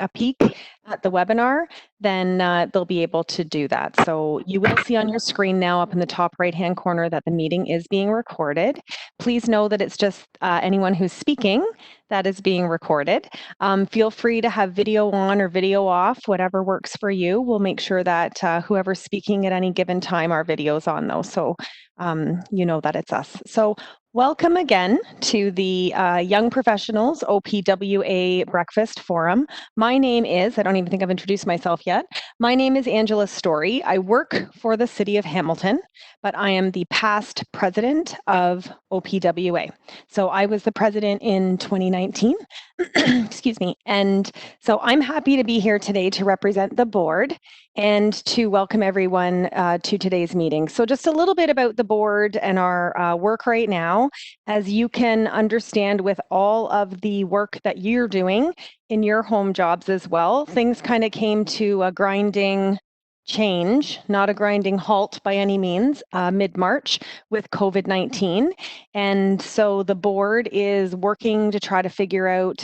a peek at the webinar, then they'll be able to do that. So you will see on your screen now up in the top right-hand corner that the meeting is being recorded. Please know that it's just anyone who's speaking that is being recorded. Feel free to have video on or video off, whatever works for you. We'll make sure that whoever's speaking at any given time, our video's on though, so you know that it's us. So welcome again to the Young Professionals OPWA Breakfast Forum. My name is, I don't even think I've introduced myself yet. My name is Angela Story. I work for the City of Hamilton, but I am the past president of OPWA. So I was the president in 2019, excuse me. And so I'm happy to be here today to represent the board and to welcome everyone to today's meeting. So just a little bit about the board and our work right now. As you can understand with all of the work that you're doing in your home jobs as well, things kind of came to a grinding change, not a grinding halt by any means, mid-March with COVID-19. And so the board is working to try to figure out,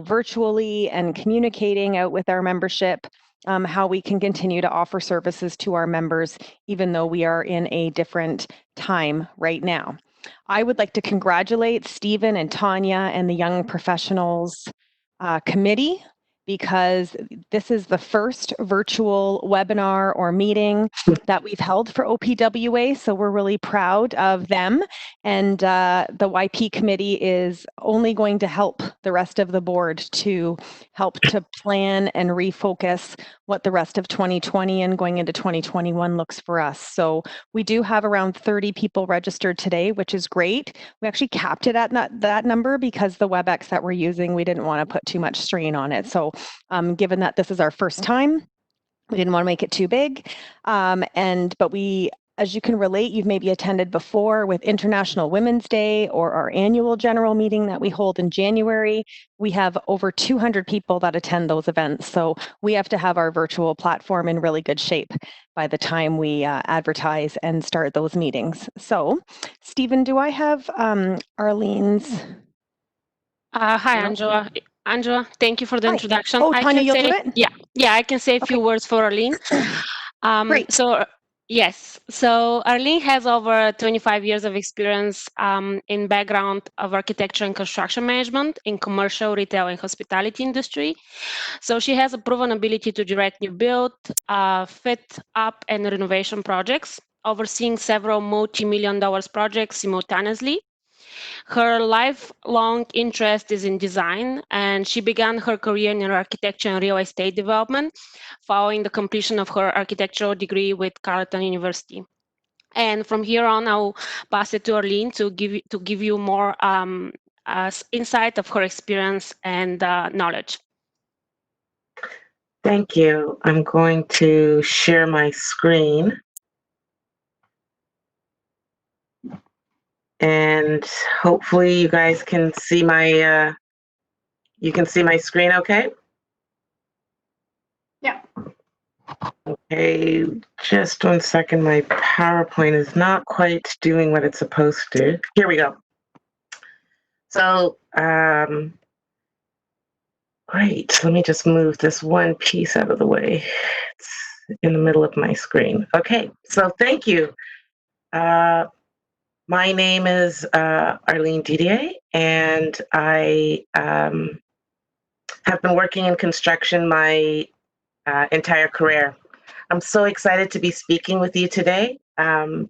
virtually and communicating out with our membership, how we can continue to offer services to our members, even though we are in a different time right now. I would like to congratulate Stephen and Tanya and the Young Professionals Committee, because this is the first virtual webinar or meeting that we've held for OPWA. So we're really proud of them. And the YP committee is only going to help the rest of the board to help to plan and refocus what the rest of 2020 and going into 2021 looks for us. So we do have around 30 people registered today, which is great. We actually capped it at that number because the WebEx that we're using, we didn't want to put too much strain on it. So given that this is our first time, we didn't want to make it too big. But we, as you can relate, you've maybe attended before with International Women's Day or our annual general meeting that we hold in January. We have over 200 people that attend those events. So we have to have our virtual platform in really good shape by the time we advertise and start those meetings. So, Stephen, do I have Arlene's? Hi, Angela. Angela, thank you for the introduction. Oh, Tanya, you'll do it? Yeah, I can say a few words for Arlene. Great. So Arlene has over 25 years of experience in background of architecture and construction management in commercial, retail, and hospitality industry. So she has a proven ability to direct new build, fit up, and renovation projects, overseeing several multi-million-dollar projects simultaneously. Her lifelong interest is in design, and she began her career in architecture and real estate development following the completion of her architectural degree with Carleton University. And from here on, I'll pass it to Arlene to give you more insight of her experience and knowledge. Thank you. I'm going to share my screen. And hopefully you guys can see my screen okay? Yeah. Okay, just 1 second. My PowerPoint is not quite doing what it's supposed to. Here we go. So, great. Let me just move this one piece out of the way. It's in the middle of my screen. Okay, so thank you. My name is Arlene Didier, and I have been working in construction my entire career. I'm so excited to be speaking with you today, and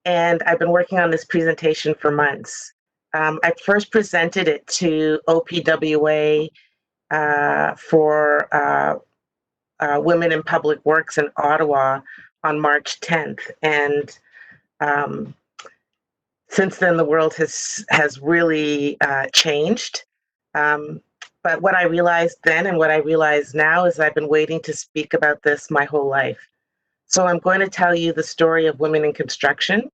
I've been working on this presentation for months. I first presented it to OPWA for Women in Public Works in Ottawa on March 10th, and since then, the world has really changed. But what I realized then and what I realize now is I've been waiting to speak about this my whole life. So I'm going to tell you the story of women in construction.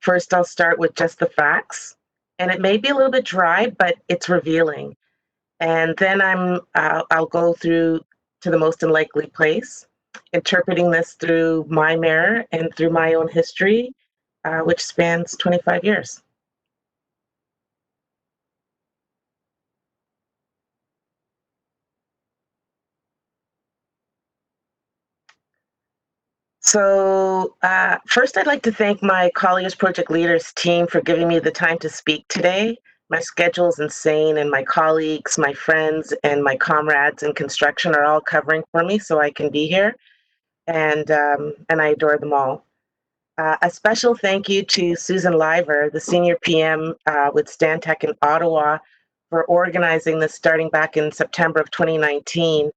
First, I'll start with just the facts. And it may be a little bit dry, but it's revealing. And then I'll go through to the most unlikely place, interpreting this through my mirror and through my own history, which spans 25 years. So first, I'd like to thank my Colliers Project Leaders team for giving me the time to speak today. My schedule is insane, and my colleagues, my friends, and my comrades in construction are all covering for me so I can be here, and I adore them all. A special thank you to Susan Liver, the Senior PM with Stantec in Ottawa, for organizing this starting back in September of 2019.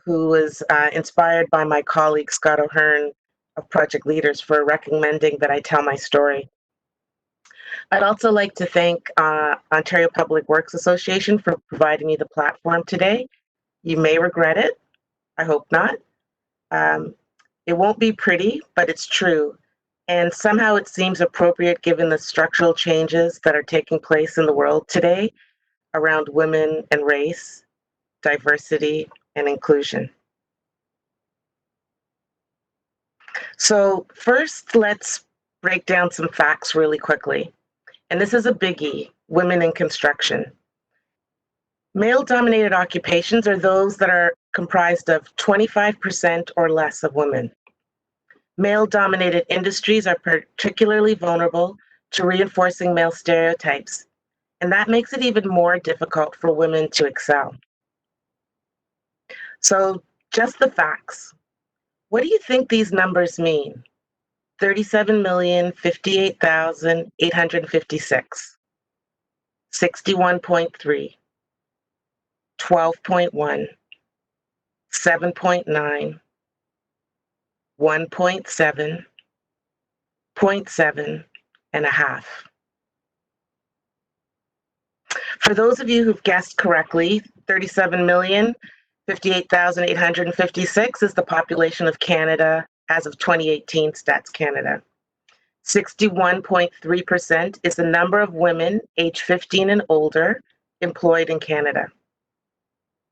Who was inspired by my colleague Scott O'Hearn of Project Leaders for recommending that I tell my story. I'd also like to thank Ontario Public Works Association for providing me the platform today. You may regret it. I hope not. It won't be pretty, but it's true. And somehow it seems appropriate given the structural changes that are taking place in the world today around women and race, diversity, and inclusion. So first, let's break down some facts really quickly. And this is a biggie, women in construction. Male-dominated occupations are those that are comprised of 25% or less of women. Male-dominated industries are particularly vulnerable to reinforcing male stereotypes, and that makes it even more difficult for women to excel. So just the facts. What do you think these numbers mean? 37,058,856, 61.3, 12.1, 7.9, 1.7, 0.7, and a half. For those of you who've guessed correctly, 37,058,856 is the population of Canada as of 2018 Stats Canada. 61.3% is the number of women age 15 and older employed in Canada.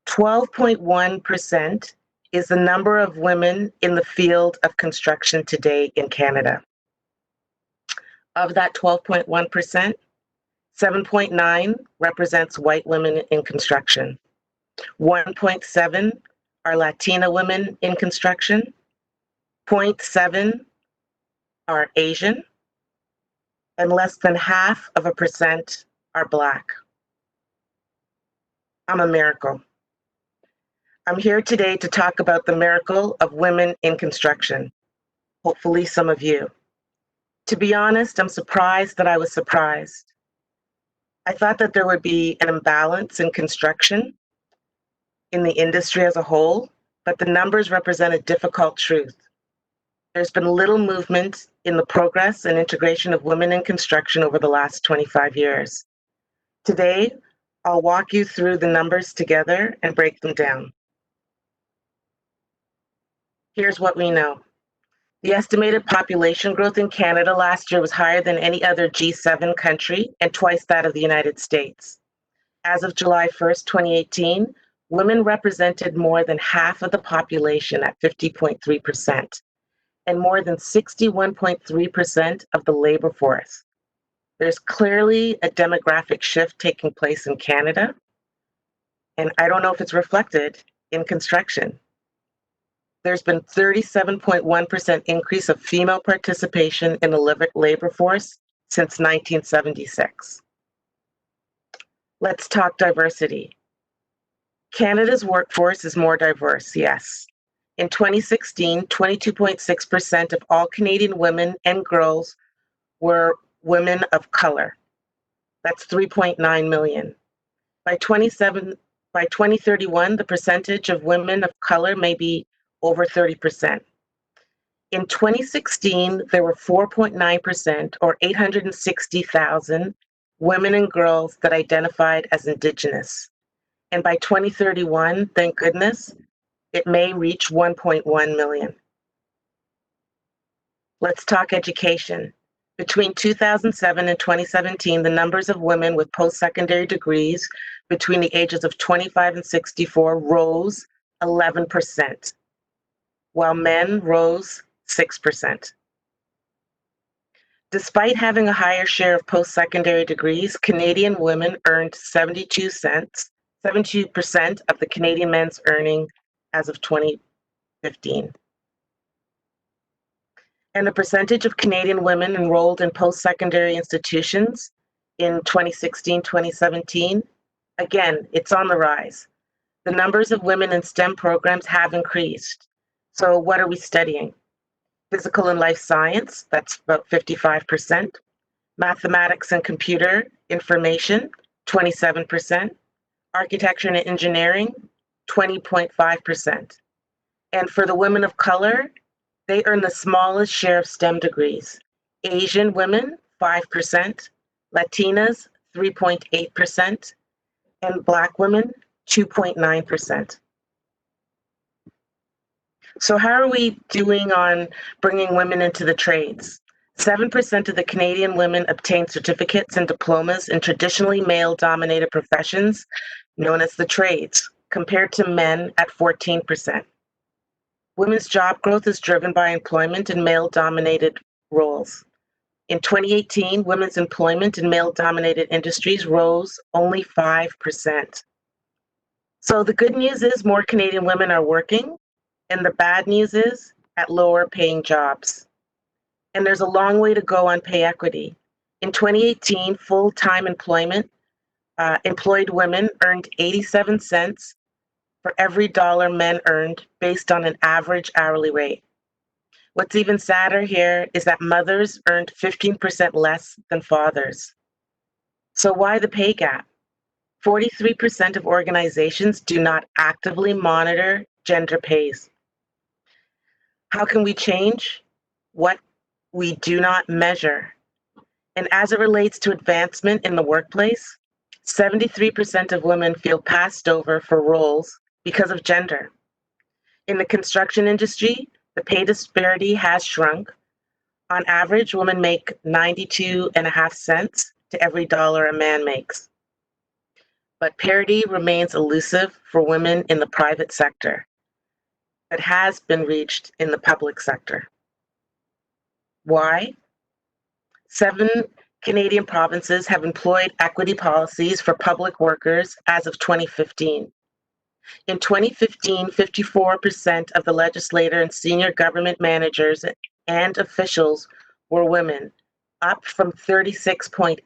12.1% is the number of women in the field of construction today in Canada. Of that 12.1%, 7.9 represents white women in construction. 1.7 are Latina women in construction. 0.7 are Asian, and less than 0.5% are Black. I'm a miracle. I'm here today to talk about the miracle of women in construction. Hopefully some of you. To be honest, I'm surprised that I was surprised. I thought that there would be an imbalance in construction in the industry as a whole, but the numbers represent a difficult truth. There's been little movement in the progress and integration of women in construction over the last 25 years. Today, I'll walk you through the numbers together and break them down. Here's what we know. The estimated population growth in Canada last year was higher than any other G7 country and twice that of the United States. As of July 1st, 2018, women represented more than half of the population at 50.3%. And more than 61.3% of the labor force. There's clearly a demographic shift taking place in Canada, and I don't know if it's reflected in construction. There's been 37.1% increase of female participation in the labor force since 1976. Let's talk diversity. Canada's workforce is more diverse, yes. In 2016, 22.6% of all Canadian women and girls were women of color. That's 3.9 million. By 2031, the percentage of women of color may be over 30%. In 2016, there were 4.9% or 860,000 women and girls that identified as Indigenous. And by 2031, thank goodness, it may reach 1.1 million. Let's talk education. Between 2007 and 2017, the numbers of women with post-secondary degrees between the ages of 25 and 64 rose 11%, while men rose 6%. Despite having a higher share of post-secondary degrees, Canadian women earned 72% of the Canadian men's earning as of 2015. And the percentage of Canadian women enrolled in post-secondary institutions in 2016, 2017, again, it's on the rise. The numbers of women in STEM programs have increased. So what are we studying? Physical and life science, that's about 55%. Mathematics and computer information, 27%. Architecture and engineering, 20.5%. And for the women of color, they earn the smallest share of STEM degrees. Asian women, 5%, Latinas, 3.8%, and Black women, 2.9%. So how are we doing on bringing women into the trades? 7% of the Canadian women obtain certificates and diplomas in traditionally male-dominated professions known as the trades, compared to men at 14%. Women's job growth is driven by employment in male-dominated roles. In 2018, women's employment in male-dominated industries rose only 5%. So the good news is more Canadian women are working, and the bad news is at lower paying jobs. And there's a long way to go on pay equity. In 2018, full-time employment, employed women earned 87 cents for every dollar men earned based on an average hourly rate. What's even sadder here is that mothers earned 15% less than fathers. So why the pay gap? 43% of organizations do not actively monitor gender pays. How can we change what we do not measure? And as it relates to advancement in the workplace, 73% of women feel passed over for roles because of gender. In the construction industry, the pay disparity has shrunk. On average, women make 92.5 cents to every dollar a man makes. But parity remains elusive for women in the private sector, but has been reached in the public sector. Why? 7 Canadian provinces have employed equity policies for public workers as of 2015. In 2015, 54% of the legislator and senior government managers and officials were women, up from 36.8%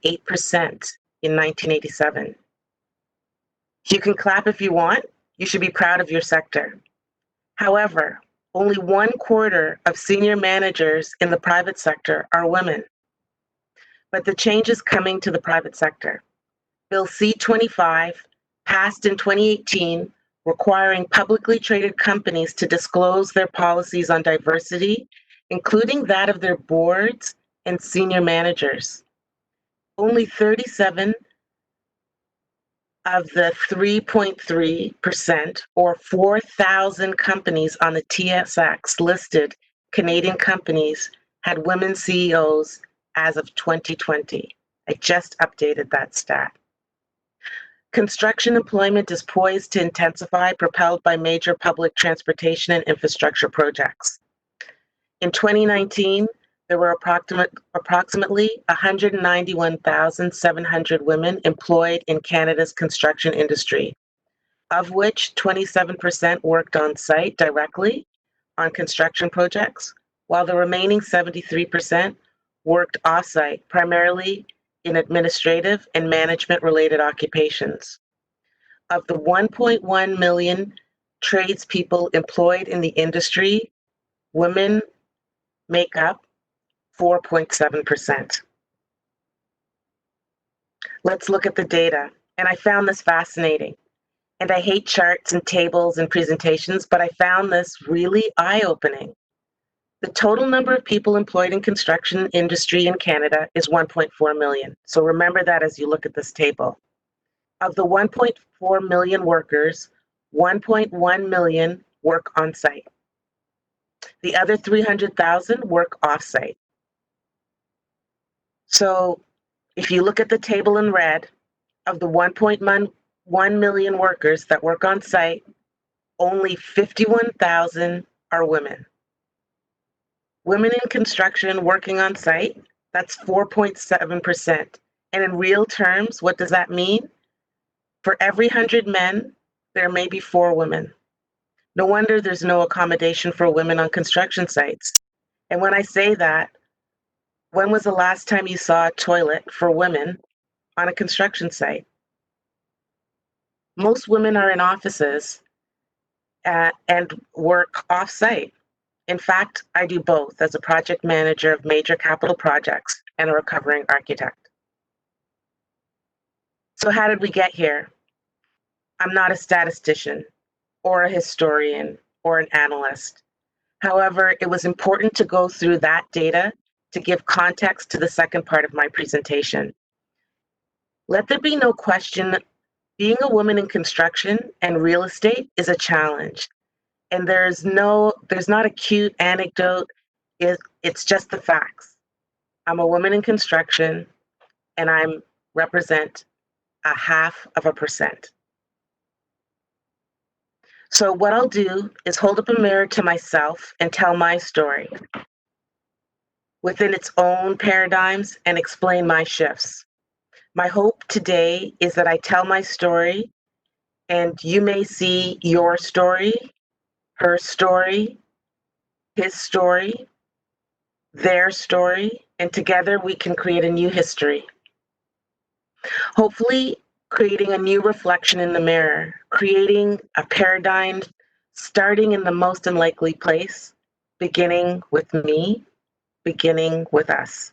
in 1987. You can clap if you want. You should be proud of your sector. However, only 1/4 of senior managers in the private sector are women. But the change is coming to the private sector. Bill C-25, passed in 2018, requiring publicly traded companies to disclose their policies on diversity, including that of their boards and senior managers. Only 37 of the 3.3%, or 4,000 companies on the TSX listed Canadian companies, had women CEOs as of 2020. I just updated that stat. Construction employment is poised to intensify, propelled by major public transportation and infrastructure projects. In 2019, there were approximately 191,700 women employed in Canada's construction industry, of which 27% worked on site directly on construction projects, while the remaining 73% worked off-site, primarily in administrative and management-related occupations. Of the 1.1 million tradespeople employed in the industry, women make up 4.7%. Let's look at the data. And I found this fascinating. And I hate charts and tables and presentations, but I found this really eye-opening. The total number of people employed in construction industry in Canada is 1.4 million. So remember that as you look at this table. Of the 1.4 million workers, 1.1 million work on site. The other 300,000 work off-site. So if you look at the table in red, of the 1.1 million workers that work on site, only 51,000 are women. Women in construction working on site, that's 4.7%. And in real terms, what does that mean? For every 100 men, there may be 4 women. No wonder there's no accommodation for women on construction sites. And when I say that, when was the last time you saw a toilet for women on a construction site? Most women are in offices and work off-site. In fact, I do both as a project manager of major capital projects and a recovering architect. So how did we get here? I'm not a statistician or a historian or an analyst. However, it was important to go through that data to give context to the second part of my presentation. Let there be no question, being a woman in construction and real estate is a challenge. And there's not a cute anecdote, it's just the facts. I'm a woman in construction and I represent 0.5%. So what I'll do is hold up a mirror to myself and tell my story within its own paradigms and explain my shifts. My hope today is that I tell my story and you may see your story, her story, his story, their story, and together we can create a new history. Hopefully, creating a new reflection in the mirror, creating a paradigm starting in the most unlikely place, beginning with me, beginning with us.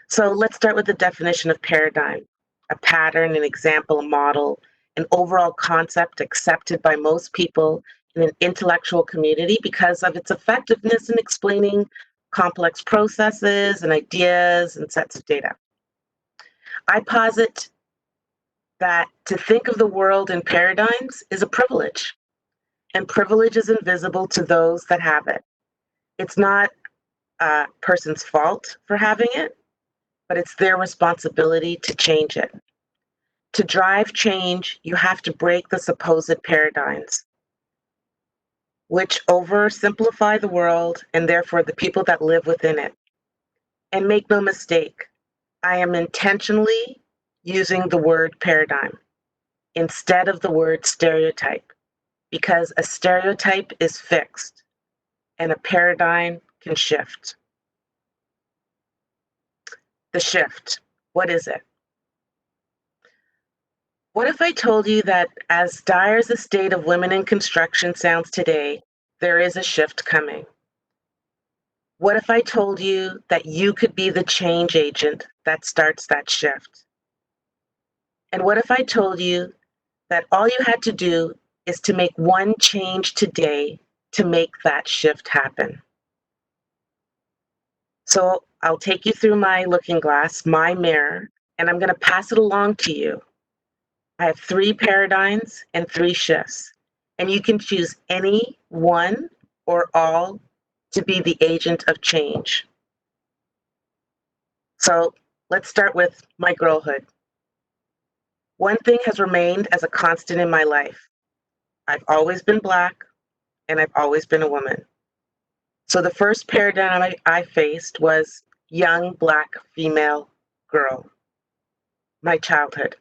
So let's start with the definition of paradigm: a pattern, an example, a model, an overall concept accepted by most people in an intellectual community because of its effectiveness in explaining complex processes and ideas and sets of data. I posit that to think of the world in paradigms is a privilege, and privilege is invisible to those that have it. It's not a person's fault for having it, but it's their responsibility to change it. To drive change, you have to break the supposed paradigms, which oversimplify the world and therefore the people that live within it. And make no mistake, I am intentionally using the word paradigm instead of the word stereotype, because a stereotype is fixed and a paradigm can shift. The shift, what is it? What if I told you that as dire as the state of women in construction sounds today, there is a shift coming? What if I told you that you could be the change agent that starts that shift? And what if I told you that all you had to do is to make one change today to make that shift happen? So I'll take you through my looking glass, my mirror, and I'm going to pass it along to you. I have 3 paradigms and 3 shifts, and you can choose any one or all to be the agent of change. So let's start with my girlhood. One thing has remained as a constant in my life. I've always been Black, and I've always been a woman. So the first paradigm I faced was young Black female girl, my childhood.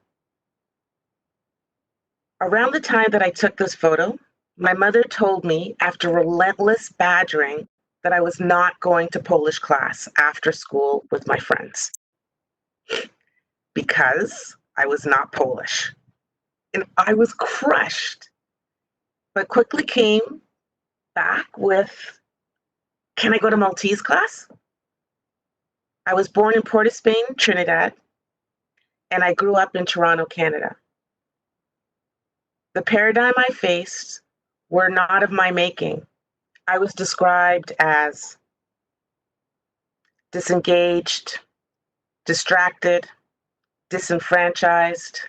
Around the time that I took this photo, my mother told me, after relentless badgering, that I was not going to Polish class after school with my friends because I was not Polish. And I was crushed, but quickly came back with, can I go to Maltese class? I was born in Port of Spain, Trinidad, and I grew up in Toronto, Canada. The paradigm I faced were not of my making. I was described as disengaged, distracted, disenfranchised,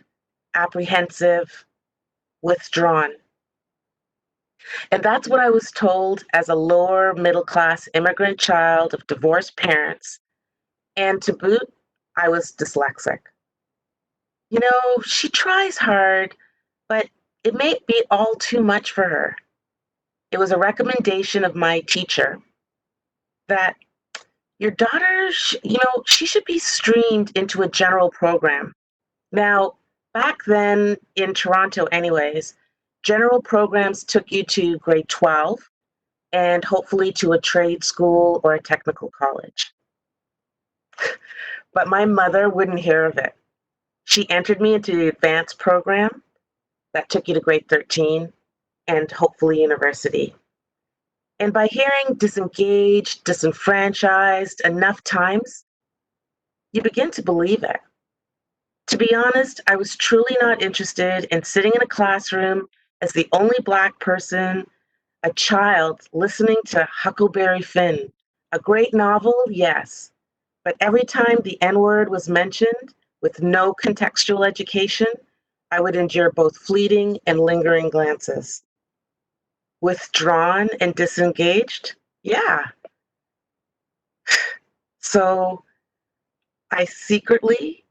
apprehensive, withdrawn. And that's what I was told as a lower middle class immigrant child of divorced parents. And to boot, I was dyslexic. You know, she tries hard, but it may be all too much for her. It was a recommendation of my teacher that your daughter, she should be streamed into a general program. Now, back then in Toronto anyways, general programs took you to grade 12 and hopefully to a trade school or a technical college. But my mother wouldn't hear of it. She entered me into the advanced program that took you to grade 13 and hopefully university. And by hearing disengaged, disenfranchised enough times, you begin to believe it. To be honest, I was truly not interested in sitting in a classroom as the only Black person, a child, listening to Huckleberry Finn. A great novel, yes, but every time the N word was mentioned with no contextual education, I would endure both fleeting and lingering glances. Withdrawn and disengaged? Yeah. So I secretly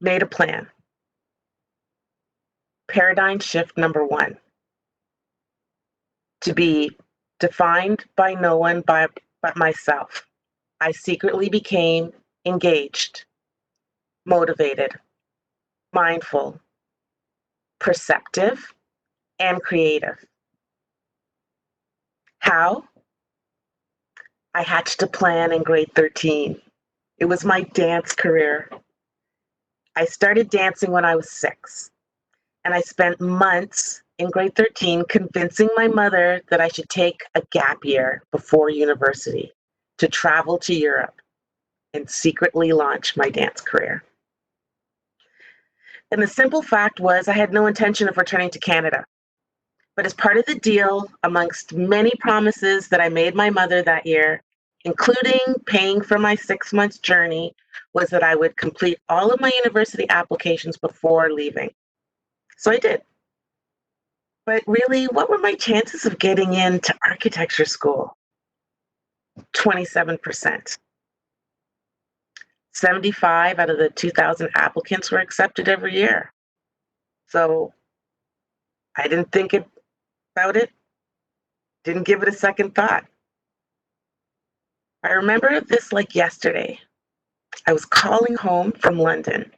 made a plan. Paradigm shift number one: to be defined by no one but myself. I secretly became engaged, motivated, mindful, perceptive, and creative. How? I hatched a plan in grade 13. It was my dance career. I started dancing when I was 6, and I spent months in grade 13 convincing my mother that I should take a gap year before university to travel to Europe and secretly launch my dance career. And the simple fact was, I had no intention of returning to Canada. But as part of the deal, amongst many promises that I made my mother that year, including paying for my 6 month journey, was that I would complete all of my university applications before leaving. So I did. But really, what were my chances of getting into architecture school? 27%. 75 out of the 2,000 applicants were accepted every year. So I didn't think about it, didn't give it a second thought. I remember this like yesterday. I was calling home from London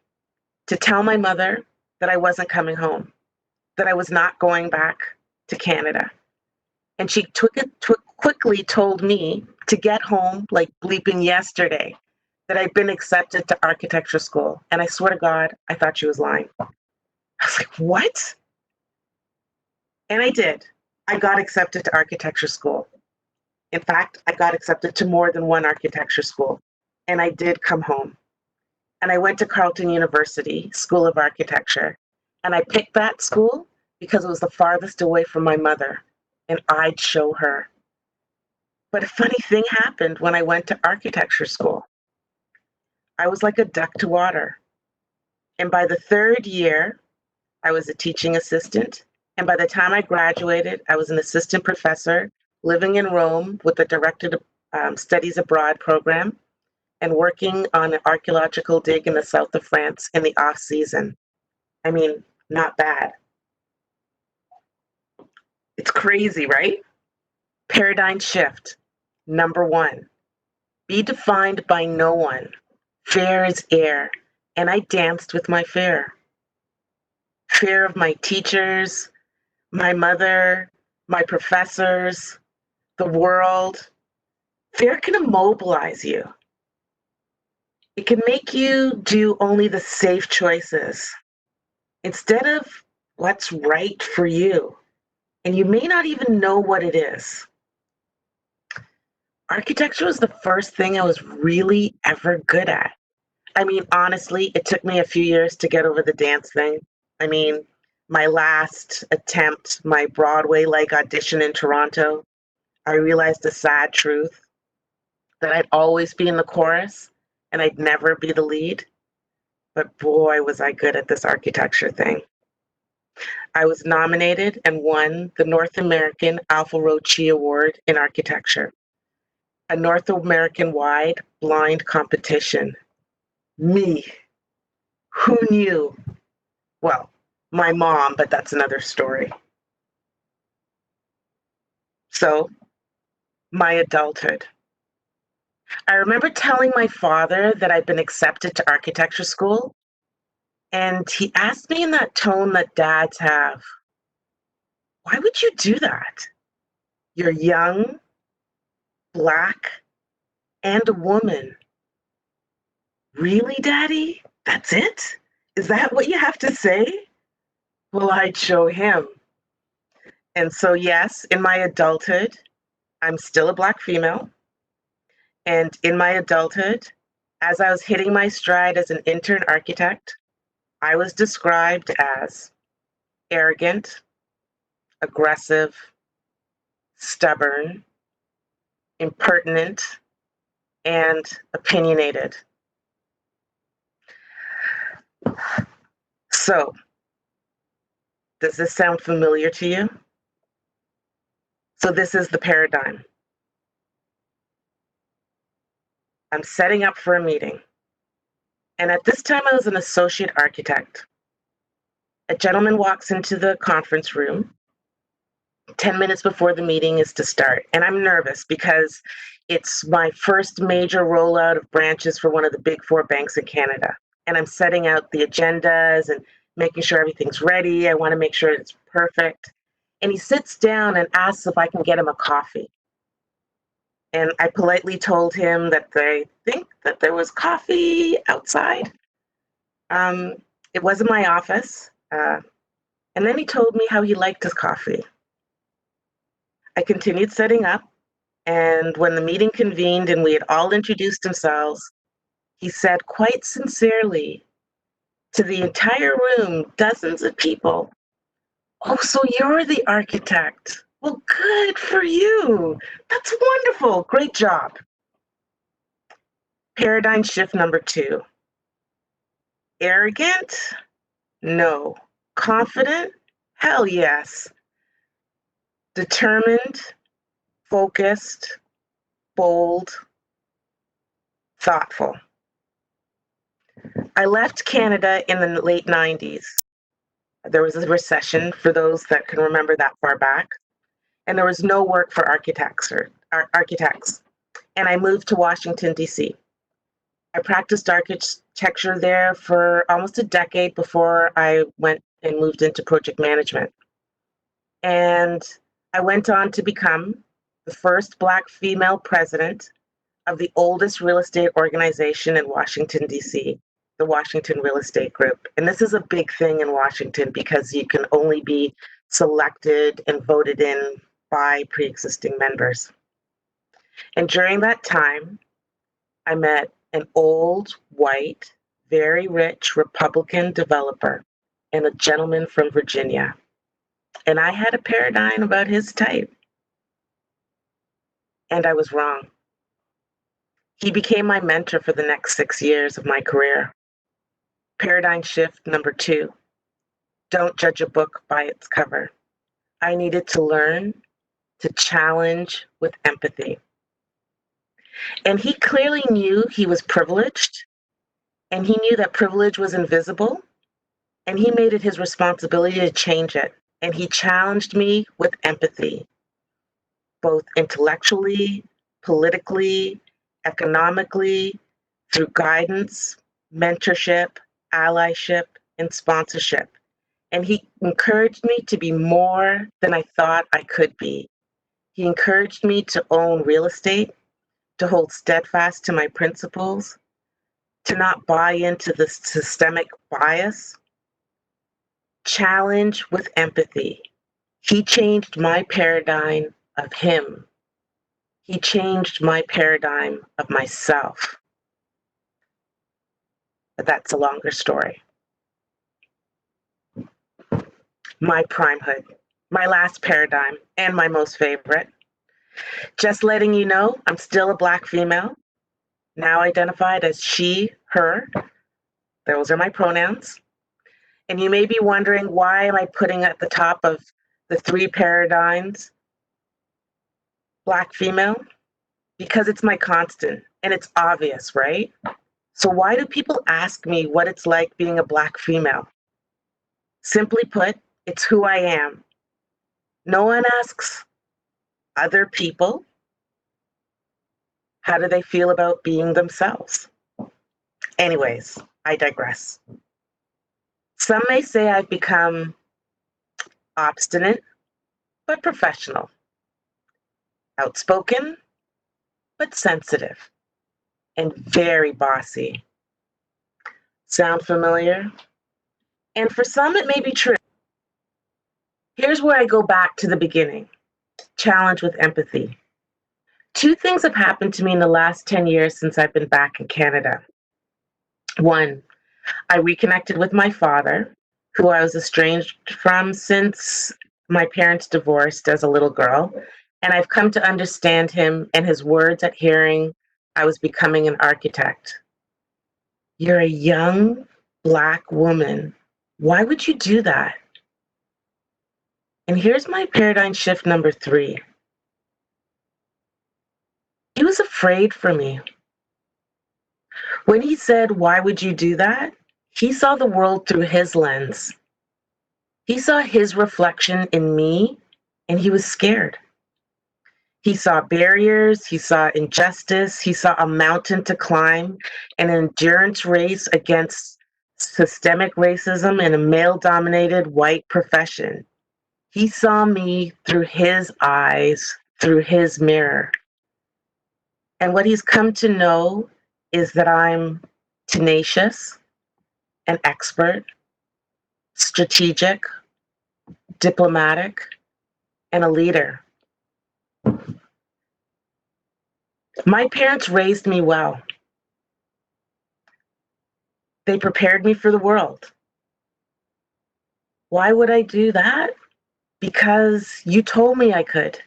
to tell my mother that I wasn't coming home, that I was not going back to Canada. And she quickly told me to get home like bleeping yesterday, that I'd been accepted to architecture school. And I swear to God, I thought she was lying. I was like, what? And I did. I got accepted to architecture school. In fact, I got accepted to more than one architecture school. And I did come home. And I went to Carleton University School of Architecture. And I picked that school because it was the farthest away from my mother, and I'd show her. But a funny thing happened when I went to architecture school. I was like a duck to water. And by the 3rd year, I was a teaching assistant. And by the time I graduated, I was an assistant professor living in Rome with a directed studies abroad program and working on an archaeological dig in the south of France in the off season. I mean, not bad. It's crazy, right? Paradigm shift. Number one, be defined by no one. Fear is air. And I danced with my fear. Fear of my teachers, my mother, my professors, the world. Fear can immobilize you. It can make you do only the safe choices instead of what's right for you. And you may not even know what it is. Architecture was the first thing I was really ever good at. I mean, honestly, it took me a few years to get over the dance thing. I mean, my last attempt, my Broadway-like audition in Toronto, I realized the sad truth that I'd always be in the chorus and I'd never be the lead. But boy, was I good at this architecture thing. I was nominated and won the North American Alpha Rho Chi Award in architecture, a North American-wide blind competition. Me. Who knew? Well, my mom, but that's another story. So, my adulthood. I remember telling my father that I'd been accepted to architecture school, and he asked me in that tone that dads have, "Why would you do that?" You're young, Black, and a woman. Really, Daddy? That's it? Is that what you have to say? Well, I'd show him. And so, yes, in my adulthood, I'm still a Black female. And in my adulthood, as I was hitting my stride as an intern architect, I was described as arrogant, aggressive, stubborn, impertinent, and opinionated. So, does this sound familiar to you? So this is the paradigm. I'm setting up for a meeting. And at this time, I was an associate architect. A gentleman walks into the conference room 10 minutes before the meeting is to start. And I'm nervous because it's my first major rollout of branches for one of the big four banks in Canada. And I'm setting out the agendas and making sure everything's ready. I want to make sure it's perfect. And he sits down and asks if I can get him a coffee. And I politely told him that I think that there was coffee outside. It was in my office. And then he told me how he liked his coffee. I continued setting up. And when the meeting convened and we had all introduced themselves, he said quite sincerely to the entire room, dozens of people, "Oh, so you're the architect. Well, good for you. That's wonderful. Great job." Paradigm shift number 2. Arrogant? No. Confident? Hell yes. Determined, focused, bold, thoughtful. I left Canada in the late 90s. There was a recession, for those that can remember that far back, and there was no work for architects. And I moved to Washington, D.C. I practiced architecture there for almost a decade before I went and moved into project management. And I went on to become the first Black female president of the oldest real estate organization in Washington, D.C., the Washington Real Estate Group. And this is a big thing in Washington because you can only be selected and voted in by pre-existing members. And during that time, I met an old, white, very rich Republican developer and a gentleman from Virginia. And I had a paradigm about his type. And I was wrong. He became my mentor for the next 6 years of my career. Paradigm shift number 2. Don't judge a book by its cover. I needed to learn to challenge with empathy. And he clearly knew he was privileged, and he knew that privilege was invisible, and he made it his responsibility to change it. And he challenged me with empathy, both intellectually, politically, economically, through guidance, mentorship, allyship, and sponsorship. And he encouraged me to be more than I thought I could be. He encouraged me to own real estate, to hold steadfast to my principles, to not buy into the systemic bias. Challenge with empathy. He changed my paradigm of him. He changed my paradigm of myself. But that's a longer story. My primehood, my last paradigm, and my most favorite. Just letting you know, I'm still a Black female, now identified as she, her. Those are my pronouns. And you may be wondering, why am I putting at the top of the 3 paradigms Black female? Because it's my constant, and it's obvious, right? So why do people ask me what it's like being a Black female? Simply put, it's who I am. No one asks other people, how do they feel about being themselves? Anyways, I digress. Some may say I've become obstinate, but professional. outspoken, but sensitive, and very bossy. Sound familiar? And for some, it may be true. Here's where I go back to the beginning. Challenge with empathy. Two things have happened to me in the last 10 years since I've been back in Canada. One, I reconnected with my father, who I was estranged from since my parents divorced as a little girl, and I've come to understand him and his words at hearing I was becoming an architect. You're a young Black woman. Why would you do that? And here's my paradigm shift number 3. He was afraid for me. When he said, "Why would you do that?" he saw the world through his lens. He saw his reflection in me, and he was scared. He saw barriers, he saw injustice, he saw a mountain to climb, an endurance race against systemic racism in a male-dominated white profession. He saw me through his eyes, through his mirror. And what he's come to know is that I'm tenacious, an expert, strategic, diplomatic, and a leader. My parents raised me well. They prepared me for the world. Why would I do that? Because you told me I could.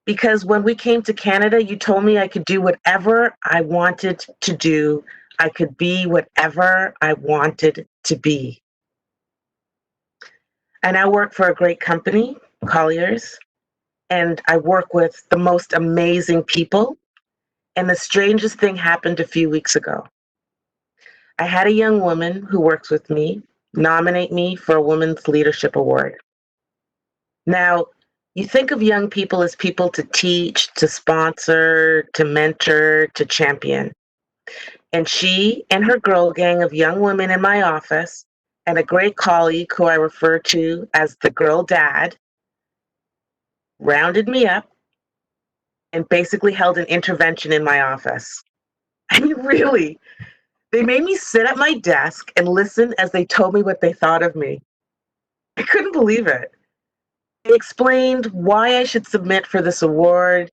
Because when we came to Canada, you told me I could do whatever I wanted to do. I could be whatever I wanted to be. I now work for a great company, Colliers, and I work with the most amazing people. And the strangest thing happened a few weeks ago. I had a young woman who works with me nominate me for a Women's Leadership Award. Now, you think of young people as people to teach, to sponsor, to mentor, to champion. And she and her girl gang of young women in my office and a great colleague who I refer to as the girl dad rounded me up and basically held an intervention in my office. I mean, really, they made me sit at my desk and listen as they told me what they thought of me. I couldn't believe it. They explained why I should submit for this award,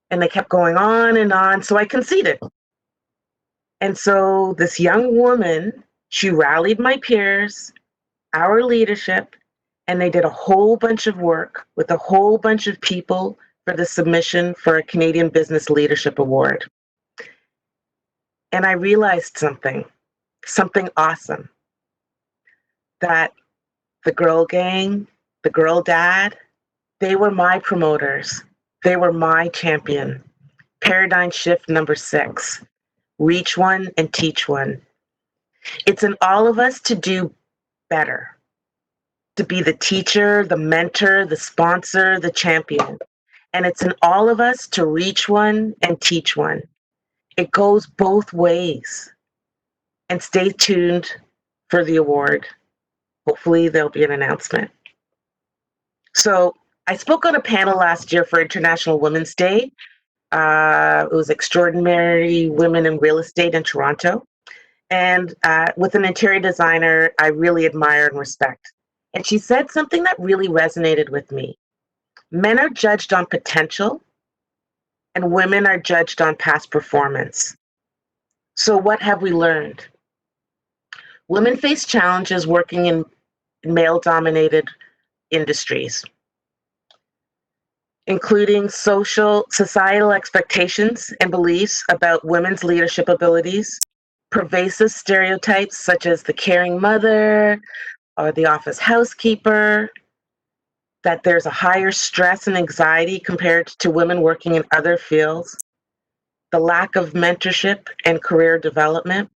and they kept going on, so I conceded. And so this young woman, she rallied my peers, our leadership, and they did a whole bunch of work with a whole bunch of people for the submission for a Canadian Business Leadership Award. And I realized something awesome, that the girl gang, the girl dad, they were my promoters. They were my champion. Paradigm shift number 6, reach one and teach one. It's in all of us to do better, to be the teacher, the mentor, the sponsor, the champion. And it's in all of us to reach one and teach one. It goes both ways. And stay tuned for the award. Hopefully there'll be an announcement. So I spoke on a panel last year for International Women's Day. It was Extraordinary Women in Real Estate in Toronto. And with an interior designer I really admire and respect. And she said something that really resonated with me. Men are judged on potential, and women are judged on past performance. So what have we learned? Women face challenges working in male-dominated industries, including societal expectations and beliefs about women's leadership abilities, pervasive stereotypes such as the caring mother or the office housekeeper, that there's a higher stress and anxiety compared to women working in other fields, the lack of mentorship and career development.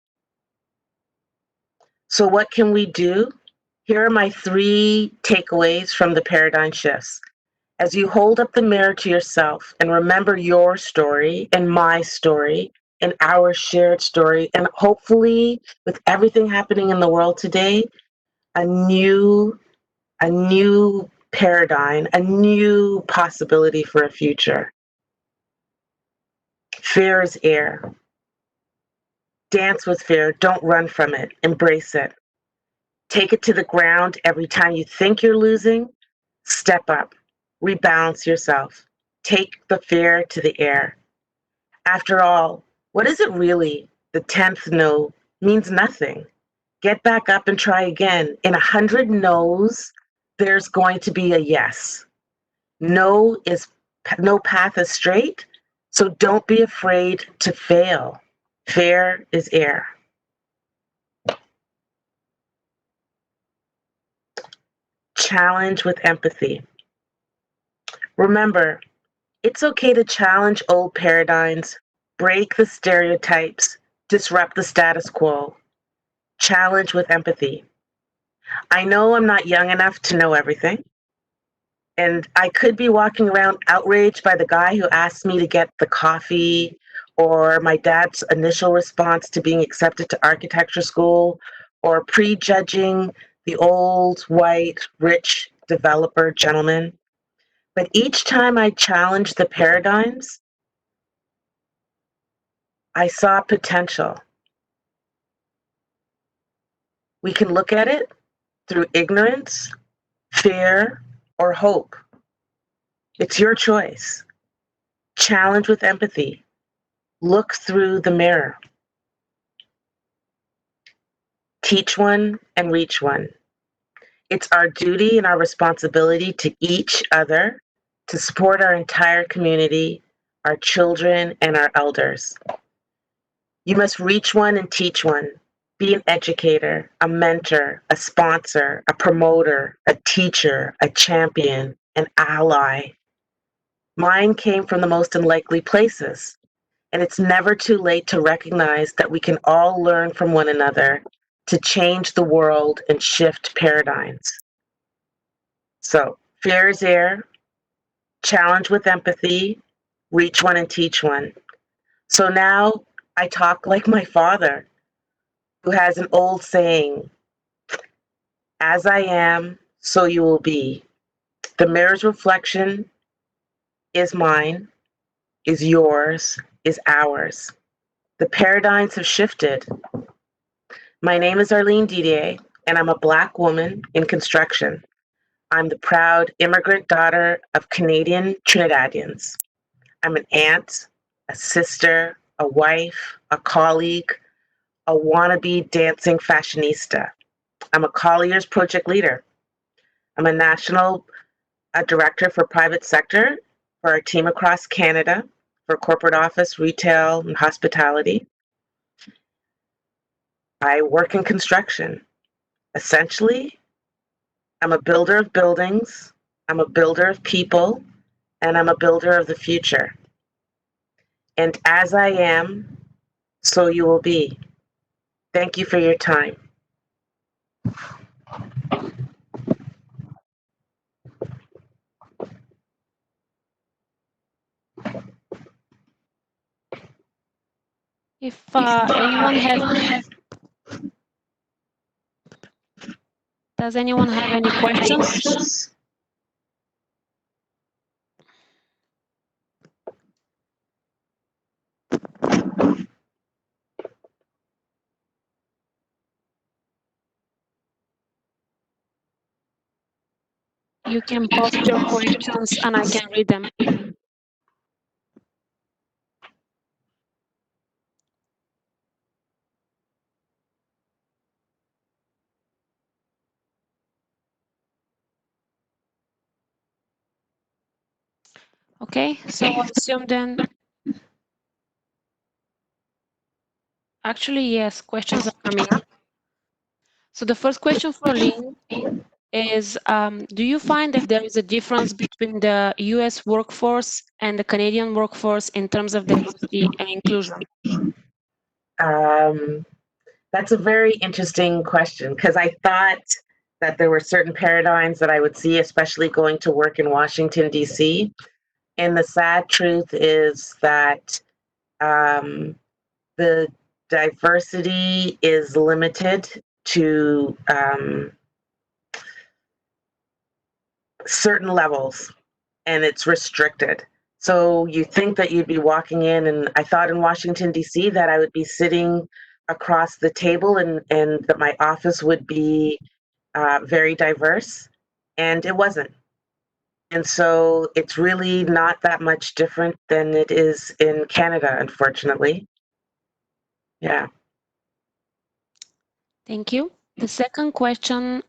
So what can we do? Here are my 3 takeaways from the paradigm shifts. As you hold up the mirror to yourself and remember your story and my story and our shared story, and hopefully with everything happening in the world today, a new paradigm, a new possibility for a future. Fear is air. Dance with fear. Don't run from it. Embrace it. Take it to the ground every time you think you're losing. Step up. Rebalance yourself. Take the fear to the air. After all, what is it really? The 10th no means nothing. Get back up and try again. In 100 no's, there's going to be a yes. No path is straight, so don't be afraid to fail. Fear is air. Challenge with empathy. Remember, it's okay to challenge old paradigms, break the stereotypes, disrupt the status quo. Challenge with empathy. I know I'm not young enough to know everything, and I could be walking around outraged by the guy who asked me to get the coffee, or my dad's initial response to being accepted to architecture school, or prejudging the old, white, rich developer gentleman. But each time I challenged the paradigms, I saw potential. We can look at it through ignorance, fear, or hope. It's your choice. Challenge with empathy. Look through the mirror. Teach one and reach one. It's our duty and our responsibility to each other, to support our entire community, our children, and our elders. You must reach one and teach one. Be an educator, a mentor, a sponsor, a promoter, a teacher, a champion, an ally. Mine came from the most unlikely places, and it's never too late to recognize that we can all learn from one another to change the world and shift paradigms. So, fear is air, challenge with empathy, reach one and teach one. So now I talk like my father, who has an old saying, as I am, so you will be. The mirror's reflection is mine, is yours, is ours. The paradigms have shifted. My name is Arlene Didier, and I'm a Black woman in construction. I'm the proud immigrant daughter of Canadian Trinidadians. I'm an aunt, a sister, a wife, a colleague, a wannabe dancing fashionista. I'm a Collier's project leader. I'm a national director for private sector for our team across Canada for corporate office, retail, and hospitality. I work in construction. Essentially, I'm a builder of buildings, I'm a builder of people, and I'm a builder of the future. And as I am, so you will be. Thank you for your time. If anyone has, does anyone have any questions? You can post your questions and I can read them. Okay, so I assume then, actually, yes, questions are coming up. So the first question for Lynn is, do you find that there is a difference between the US workforce and the Canadian workforce in terms of diversity and inclusion? That's a very interesting question because I thought that there were certain paradigms that I would see, especially going to work in Washington, D.C. And the sad truth is that the diversity is limited to certain levels and it's restricted. So you think that you'd be walking in, and I thought in Washington, D.C., that I would be sitting across the table and that my office would be very diverse, and it wasn't. And so it's really not that much different than it is in Canada, unfortunately. Yeah. Thank you. The second question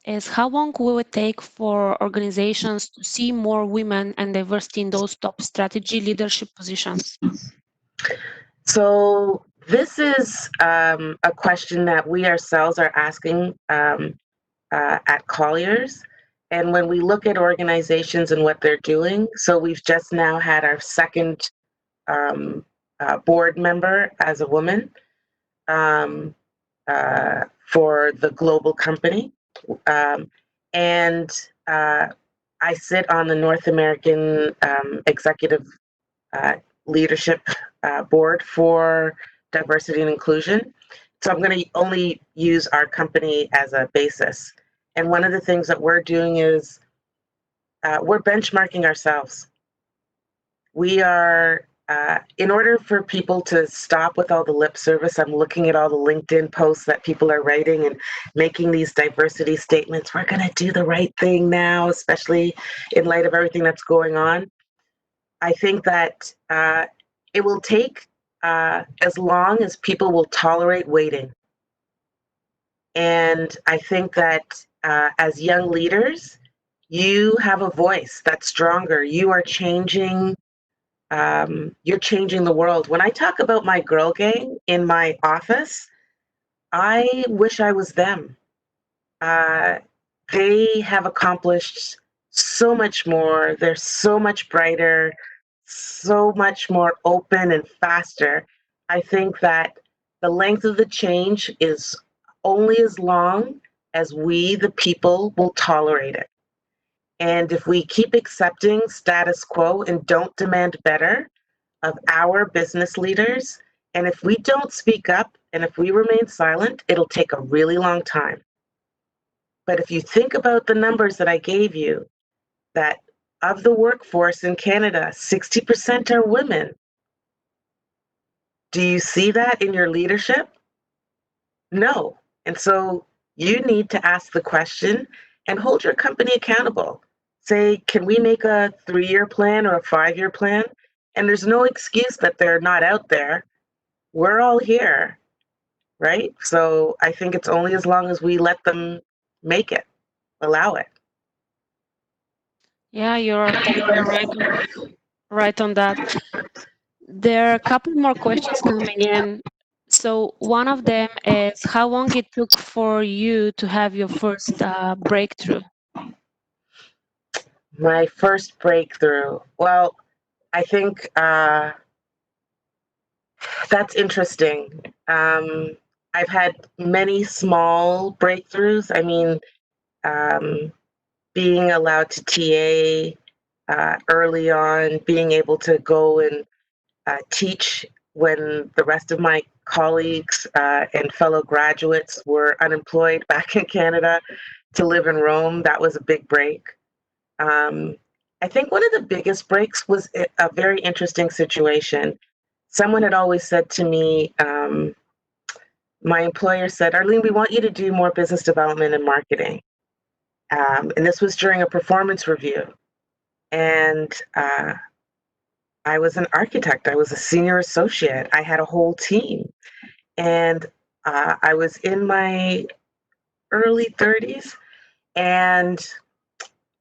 is how long will it take for organizations to see more women and diversity in those top strategy leadership positions? So this is a question that we ourselves are asking at Colliers. And when we look at organizations and what they're doing, so we've just now had our second board member as a woman for the global company. And I sit on the North American Executive Leadership Board for Diversity and Inclusion. So I'm going to only use our company as a basis. And one of the things that we're doing is we're benchmarking ourselves. We are, in order for people to stop with all the lip service, I'm looking at all the LinkedIn posts that people are writing and making these diversity statements. We're going to do the right thing now, especially in light of everything that's going on. I think that it will take as long as people will tolerate waiting. And I think that as young leaders, you have a voice that's stronger. You are changing. You're changing the world. When I talk about my girl gang in my office, I wish I was them. Uh, they have accomplished so much more. They're so much brighter, so much more open and faster. I think that the length of the change is only as long as we, the people, will tolerate it. And if we keep accepting status quo and don't demand better of our business leaders, and if we don't speak up and if we remain silent, it'll take a really long time. But if you think about the numbers that I gave you, that of the workforce in Canada, 60% are women. Do you see that in your leadership? No. And so you need to ask the question and hold your company accountable. Say, can we make a 3-year plan or a 5-year plan? And there's no excuse that they're not out there. We're all here, right? So I think it's only as long as we let them make it, allow it. Yeah, you're totally right on that. There are a couple more questions coming in. So one of them is how long it took for you to have your first breakthrough? My first breakthrough. Well, I think that's interesting. I've had many small breakthroughs. I mean, being allowed to TA early on, being able to go and teach when the rest of my colleagues and fellow graduates were unemployed back in Canada, to live in Rome, that was a big break. I think one of the biggest breaks was a very interesting situation. Someone had always said to me, my employer said, Arlene, we want you to do more business development and marketing. And this was during a performance review. And I was an architect. I was a senior associate. I had a whole team. And I was in my early 30s, and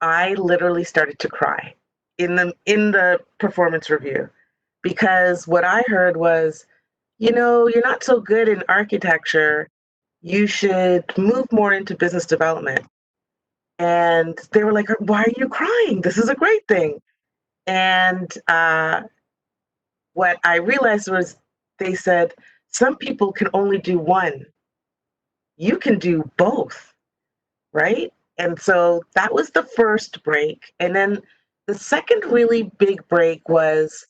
I literally started to cry in the performance review, because what I heard was, you know, you're not so good in architecture. You should move more into business development. And they were like, why are you crying? This is a great thing. And what I realized was they said, some people can only do one. You can do both, right? And so that was the first break. And then the second really big break was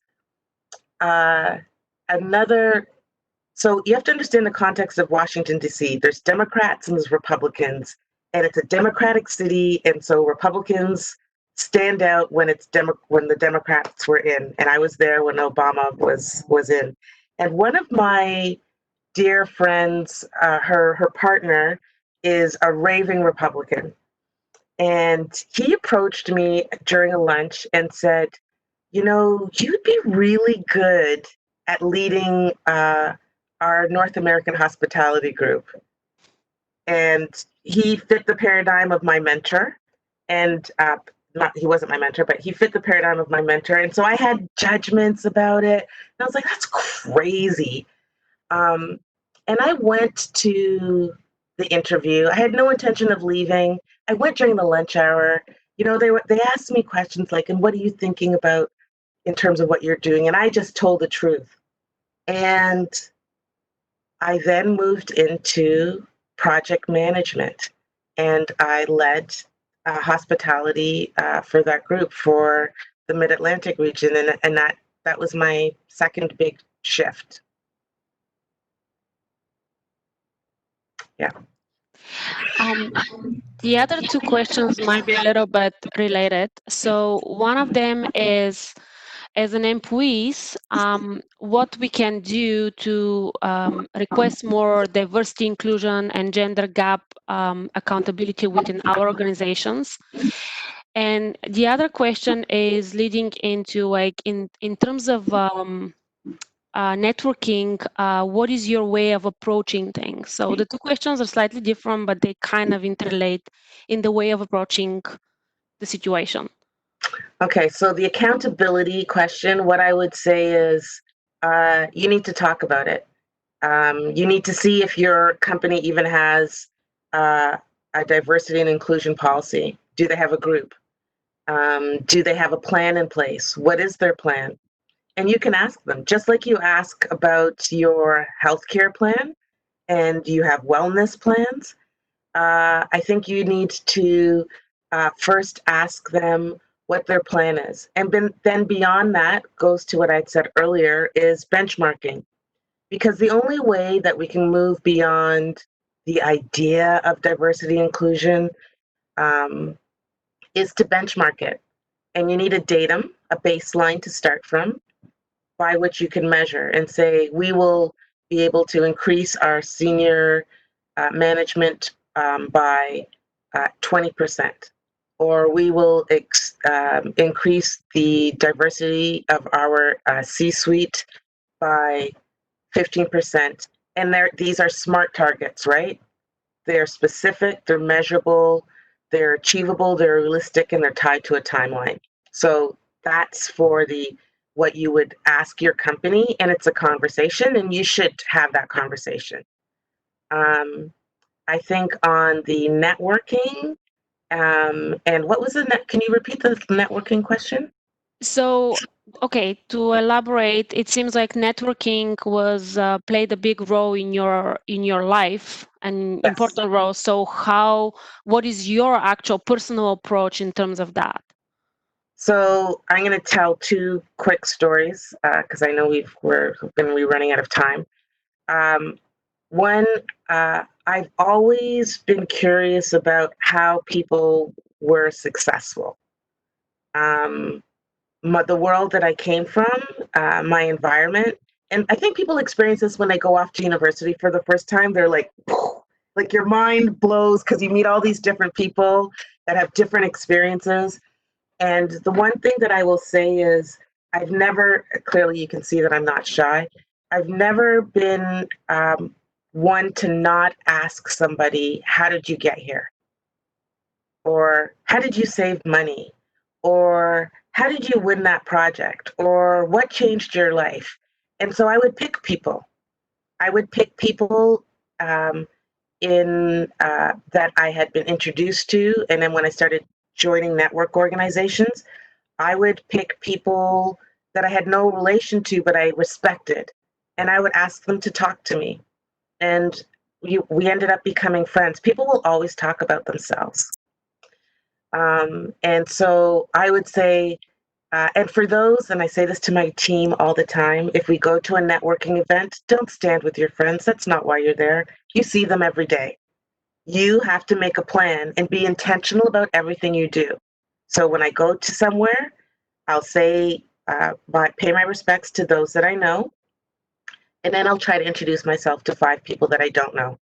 another. So you have to understand the context of Washington, D.C. There's Democrats and there's Republicans, and it's a Democratic city. And so Republicans stand out when when the Democrats were in, and I was there when Obama was in. And one of my dear friends, her partner, is a raving Republican, and he approached me during a lunch and said, "You know, you'd be really good at leading our North American hospitality group." And he fit the paradigm of my mentor, and not he wasn't my mentor, but he fit the paradigm of my mentor. And so I had judgments about it, and I was like, "That's crazy." Um, and I went to the interview. I had no intention of leaving. I went during the lunch hour. You know, they asked me questions like, "And what are you thinking about in terms of what you're doing?" And I just told the truth. And I then moved into project management, and I led hospitality for that group for the Mid-Atlantic region, and that was my second big shift. Yeah. The other two questions might be a little bit related. So one of them is, as an employees, what we can do to request more diversity, inclusion, and gender gap accountability within our organizations. And the other question is leading into like in terms of networking, what is your way of approaching things? So the two questions are slightly different, but they kind of interrelate in the way of approaching the situation. Okay, so the accountability question, what I would say is you need to talk about it. You need to see if your company even has a diversity and inclusion policy. Do they have a group? Do they have a plan in place? What is their plan? And you can ask them, just like you ask about your healthcare plan and you have wellness plans. I think you need to first ask them what their plan is. And then beyond that goes to what I'd said earlier is benchmarking. Because the only way that we can move beyond the idea of diversity inclusion is to benchmark it. And you need a datum, a baseline to start from, by which you can measure and say, we will be able to increase our senior management by 20%, or we will increase the diversity of our C-suite by 15%. And these are SMART targets, right? They're specific, they're measurable, they're achievable, they're realistic, and they're tied to a timeline. So that's for what you would ask your company, and it's a conversation, and you should have that conversation. I think on the networking, and what was can you repeat the networking question? So, okay, to elaborate, it seems like networking was played a big role in your life, an Yes. important role. So, what is your actual personal approach in terms of that? So I'm going to tell two quick stories because I know we're going to be running out of time. One, I've always been curious about how people were successful. The world that I came from, my environment, and I think people experience this when they go off to university for the first time. They're like your mind blows because you meet all these different people that have different experiences. And the one thing that I will say is I've never, clearly you can see that I'm not shy. I've never been one to not ask somebody, how did you get here? Or how did you save money? Or how did you win that project? Or what changed your life? And so I would pick people. I would pick people in that I had been introduced to. And then when I started joining network organizations, I would pick people that I had no relation to, but I respected. And I would ask them to talk to me. And we ended up becoming friends. People will always talk about themselves. And so I would say, and for those, and I say this to my team all the time, if we go to a networking event, don't stand with your friends. That's not why you're there. You see them every day. You have to make a plan and be intentional about everything you do. So when I go to somewhere, I'll say, pay my respects to those that I know, and then I'll try to introduce myself to 5 people that I don't know,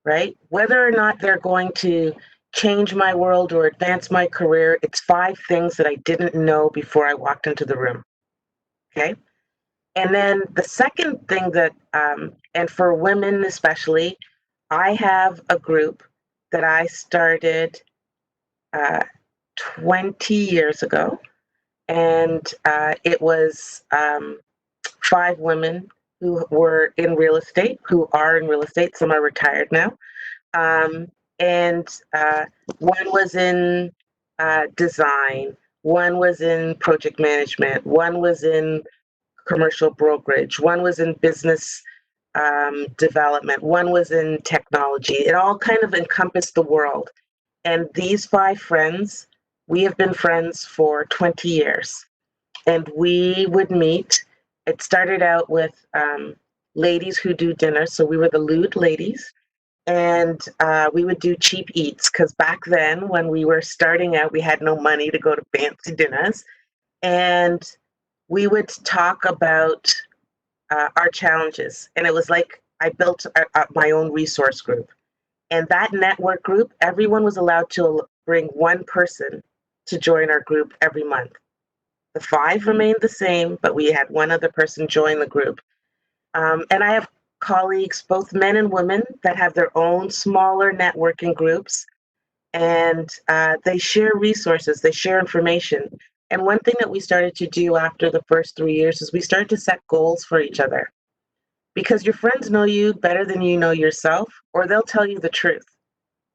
right? Whether or not they're going to change my world or advance my career, it's 5 things that I didn't know before I walked into the room, okay? And then the second thing that, and for women especially, I have a group that I started 20 years ago, and it was 5 women who were in real estate, who are in real estate. Some are retired now. And one was in design, one was in project management, one was in commercial brokerage, one was in business development, one was in technology. It all kind of encompassed the world. And these 5 friends, we have been friends for 20 years. And we would meet. It started out with ladies who do dinner. So we were the lewd ladies. And we would do cheap eats because back then, when we were starting out, we had no money to go to fancy dinners. And we would talk about our challenges. And it was like I built my own resource group. And that network group, everyone was allowed to bring one person to join our group every month. The 5 remained the same, but we had one other person join the group. And I have colleagues, both men and women, that have their own smaller networking groups. And they share resources, they share information. And one thing that we started to do after the first 3 years is we started to set goals for each other. Because your friends know you better than you know yourself, or they'll tell you the truth.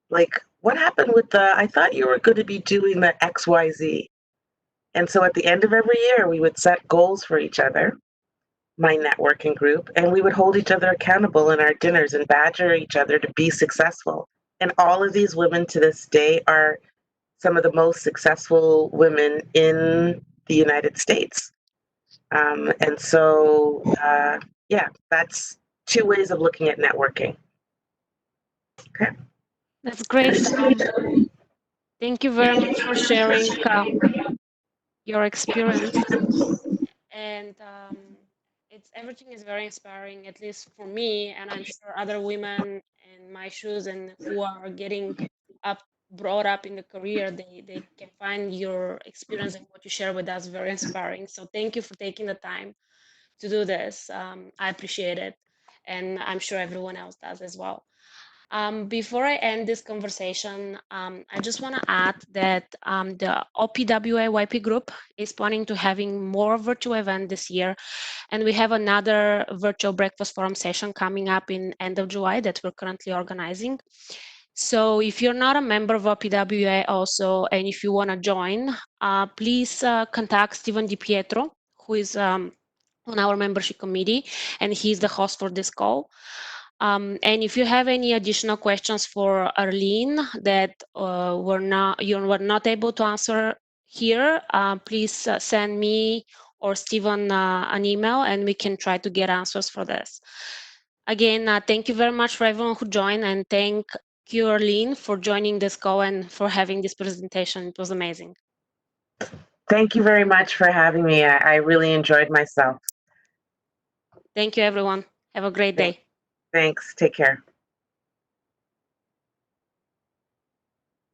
Like, what happened with I thought you were going to be doing the XYZ. And so at the end of every year, we would set goals for each other, my networking group, and we would hold each other accountable in our dinners and badger each other to be successful. And all of these women to this day are some of the most successful women in the United States. And so, yeah, that's 2 ways of looking at networking. Okay. That's great. Thank you very much for sharing your experience. And everything is very inspiring, at least for me, and I'm sure other women in my shoes and who are getting brought up in the career, they can find your experience and what you share with us very inspiring. So thank you for taking the time to do this. I appreciate it, and I'm sure everyone else does as well. Before I end this conversation, I just want to add that the OPWA YP group is planning to having more virtual events this year, and we have another virtual breakfast forum session coming up in end of July that we're currently organizing. So if you're not a member of OPWA also, and if you want to join, please contact Stephen DiPietro, who is on our membership committee, and he's the host for this call. And if you have any additional questions for Arlene that you were not able to answer here, please send me or Stephen an email, and we can try to get answers for this. Again, thank you very much for everyone who joined, and thank you, Arlene, for joining this call and for having this presentation. It was amazing. Thank you very much for having me. I really enjoyed myself. Thank you, everyone. Have a great day. Thanks. Take care.